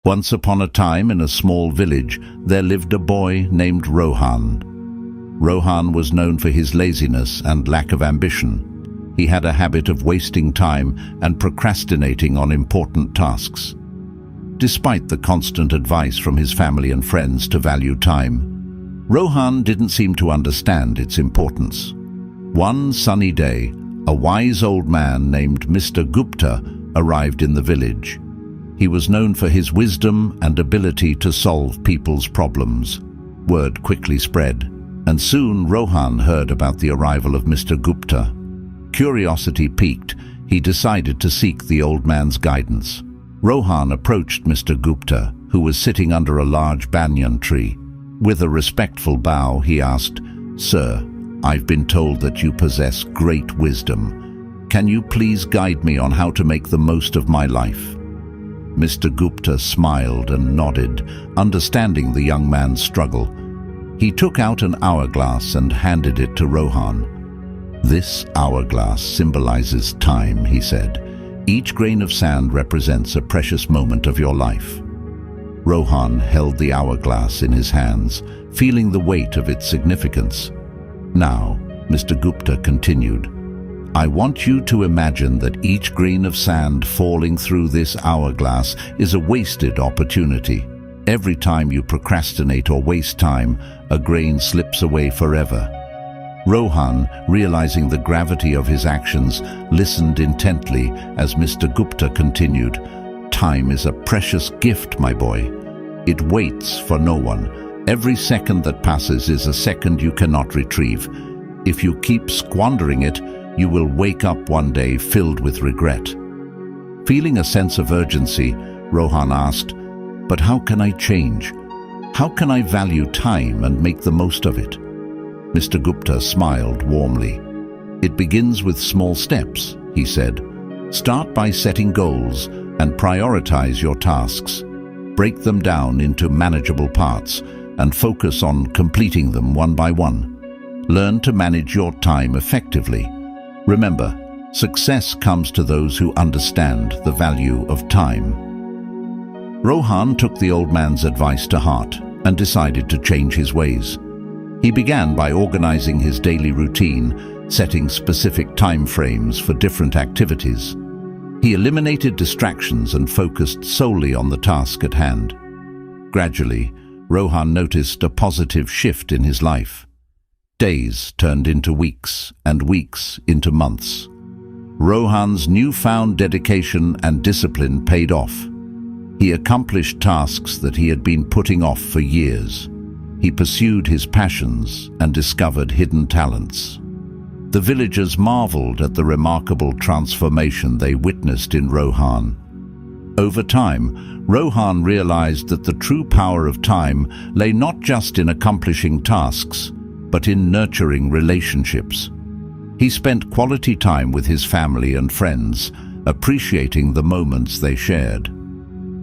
Once upon a time, in a small village, there lived a boy named Rohan. Rohan was known for his laziness and lack of ambition. He had a habit of wasting time and procrastinating on important tasks. Despite the constant advice from his family and friends to value time, Rohan didn't seem to understand its importance. One sunny day, a wise old man named Mr. Gupta arrived in the village. He was known for his wisdom and ability to solve people's problems. Word quickly spread, and soon Rohan heard about the arrival of Mr. Gupta. Curiosity piqued, he decided to seek the old man's guidance. Rohan approached Mr. Gupta, who was sitting under a large banyan tree. With a respectful bow, he asked, "Sir, I've been told that you possess great wisdom. Can you please guide me on how to make the most of my life?" Mr. Gupta smiled and nodded, understanding the young man's struggle. He took out an hourglass and handed it to Rohan. "This hourglass symbolizes time," he said. "Each grain of sand represents a precious moment of your life." Rohan held the hourglass in his hands, feeling the weight of its significance. "Now," Mr. Gupta continued, "I want you to imagine that each grain of sand falling through this hourglass is a wasted opportunity. Every time you procrastinate or waste time, a grain slips away forever." Rohan, realizing the gravity of his actions, listened intently as Mr. Gupta continued, "Time is a precious gift, my boy. It waits for no one. Every second that passes is a second you cannot retrieve. If you keep squandering it, you will wake up one day filled with regret." Feeling a sense of urgency, Rohan asked, "But how can I change? How can I value time and make the most of it?" Mr. Gupta smiled warmly. "It begins with small steps," he said. "Start by setting goals and prioritize your tasks. Break them down into manageable parts and focus on completing them one by one. Learn to manage your time effectively. Remember, success comes to those who understand the value of time." Rohan took the old man's advice to heart and decided to change his ways. He began by organizing his daily routine, setting specific time frames for different activities. He eliminated distractions and focused solely on the task at hand. Gradually, Rohan noticed a positive shift in his life. Days turned into weeks, and weeks into months. Rohan's newfound dedication and discipline paid off. He accomplished tasks that he had been putting off for years. He pursued his passions and discovered hidden talents. The villagers marveled at the remarkable transformation they witnessed in Rohan. Over time, Rohan realized that the true power of time lay not just in accomplishing tasks, but in nurturing relationships. He spent quality time with his family and friends, appreciating the moments they shared.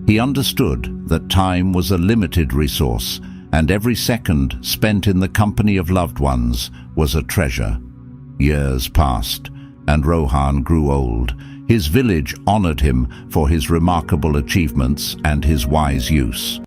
He understood that time was a limited resource, and every second spent in the company of loved ones was a treasure. Years passed, and Rohan grew old. His village honored him for his remarkable achievements and his wise use.